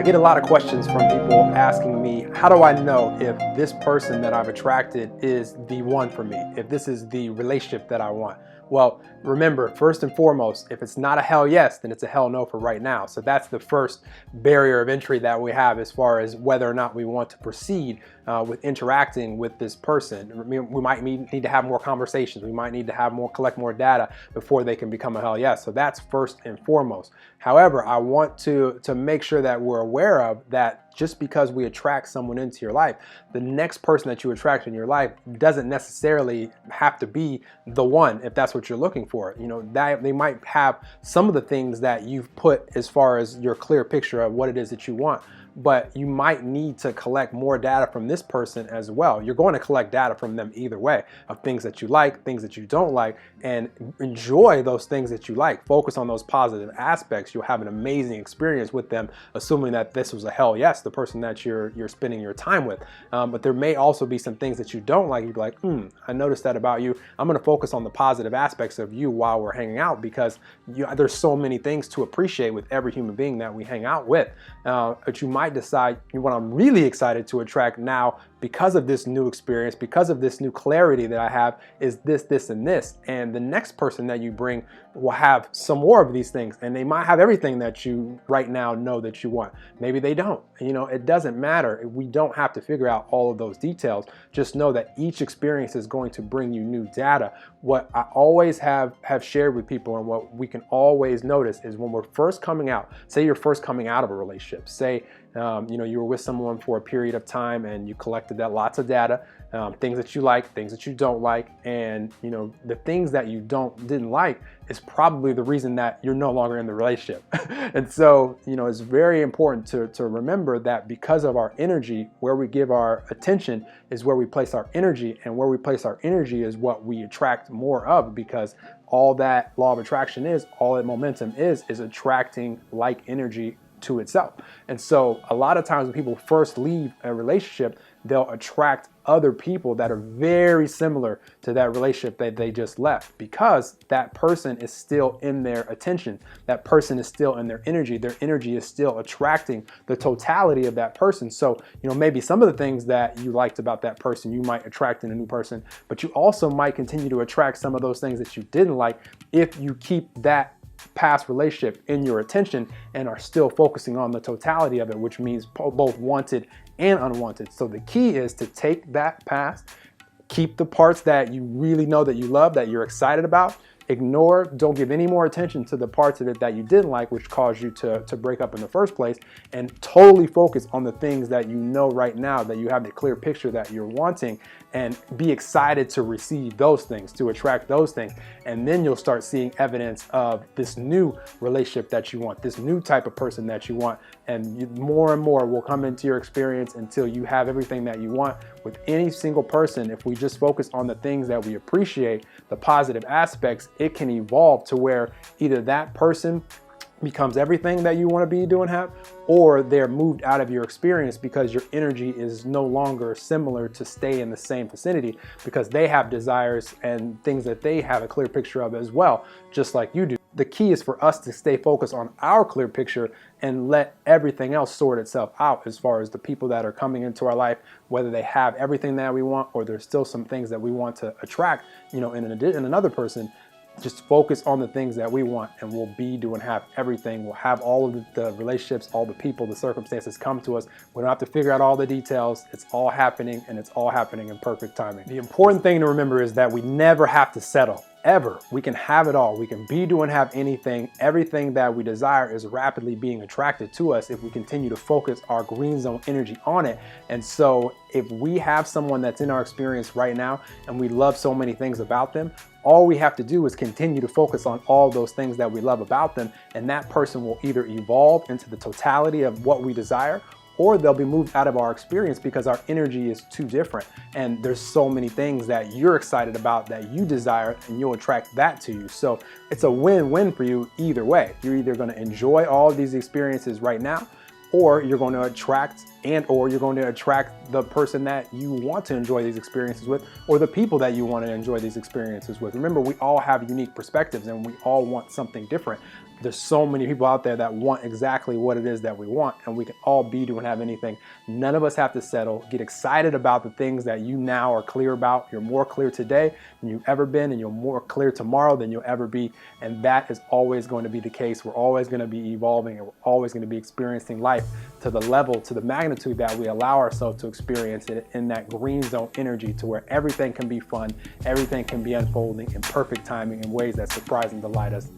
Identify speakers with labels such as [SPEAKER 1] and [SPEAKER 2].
[SPEAKER 1] get a lot of questions from people asking me, how do I know if this person that I've attracted is the one for me, if this is the relationship that I want? Well, remember, first and foremost, if it's not a hell yes, then it's a hell no for right now. So that's the first barrier of entry that we have as far as whether or not we want to proceed with interacting with this person. We might need to have more conversations. We might need to collect more data before they can become a hell yes. So that's first and foremost. However, I want to make sure that we're aware of that just because we attract someone into your life, the next person that you attract in your life doesn't necessarily have to be the one if that's what you're looking for. You know, that they might have some of the things that you've put as far as your clear picture of what it is that you want, but you might need to collect more data from this person as well. You're going to collect data from them either way of things that you like, things that you don't like, and enjoy those things that you like. Focus on those positive aspects. You'll have an amazing experience with them, assuming that this was a hell yes, the person that you're spending your time with. But there may also be some things that you don't like. You'd be like, I noticed that about you. I'm going to focus on the positive aspects of you while we're hanging out, because there's so many things to appreciate with every human being that we hang out with. But you might decide what I'm really excited to attract now because of this new experience, because of this new clarity that I have, is this, this, and this. And the next person that you bring will have some more of these things, and they might have everything that you right now know that you want. Maybe they don't. You know, it doesn't matter. We don't have to figure out all of those details. Just know that each experience is going to bring you new data. What I always have shared with people, and what we can always notice, is when we're first coming out, say you're first coming out of a relationship, say you were with someone for a period of time and you collected that lots of data, things that you like, things that you don't like, and the things that you didn't like is probably the reason that you're no longer in the relationship. And so it's very important to remember that because of our energy, where we give our attention is where we place our energy, and where we place our energy is what we attract more of, because all that law of attraction is, all that momentum is attracting like energy to itself. And so a lot of times when people first leave a relationship, they'll attract other people that are very similar to that relationship that they just left, because that person is still in their attention. That person is still in their energy. Their energy is still attracting the totality of that person. So, maybe some of the things that you liked about that person, you might attract in a new person, but you also might continue to attract some of those things that you didn't like if you keep that past relationship in your attention and are still focusing on the totality of it, which means both wanted and unwanted. So the key is to take that past, keep the parts that you really know that you love, that you're excited about, ignore, don't give any more attention to the parts of it that you didn't like, which caused you to break up in the first place, and totally focus on the things that you know right now, that you have the clear picture that you're wanting, and be excited to receive those things, to attract those things. And then you'll start seeing evidence of this new relationship that you want, this new type of person that you want, and more and more will come into your experience until you have everything that you want. With any single person, if we just focus on the things that we appreciate, the positive aspects, it can evolve to where either that person becomes everything that you want to be doing, or they're moved out of your experience because your energy is no longer similar to stay in the same vicinity, because they have desires and things that they have a clear picture of as well, just like you do. The key is for us to stay focused on our clear picture and let everything else sort itself out as far as the people that are coming into our life, whether they have everything that we want or there's still some things that we want to attract, in another person. Just focus on the things that we want, and we'll have everything. We'll have all of the relationships, all the people, the circumstances come to us. We don't have to figure out all the details. It's all happening, and it's all happening in perfect timing. The important thing to remember is that we never have to settle. Ever. We can have it all. We can be, do, and have anything. Everything that we desire is rapidly being attracted to us if we continue to focus our green zone energy on it. And so if we have someone that's in our experience right now and we love so many things about them, all we have to do is continue to focus on all those things that we love about them, and that person will either evolve into the totality of what we desire, or they'll be moved out of our experience because our energy is too different. And there's so many things that you're excited about that you desire, and you'll attract that to you. So it's a win-win for you either way. You're either going to enjoy all of these experiences right now, or you're going to attract the person that you want to enjoy these experiences with, or the people that you want to enjoy these experiences with. Remember, we all have unique perspectives and we all want something different. there's so many people out there that want exactly what it is that we want, and we can all be, do, and have anything. None of us have to settle. Get excited about the things that you now are clear about. You're more clear today than you've ever been, and you're more clear tomorrow than you'll ever be. And that is always going to be the case. We're always going to be evolving, and we're always going to be experiencing life to the level, to the magnitude that we allow ourselves to experience it in that green zone energy, to where everything can be fun, everything can be unfolding in perfect timing in ways that surprise and delight us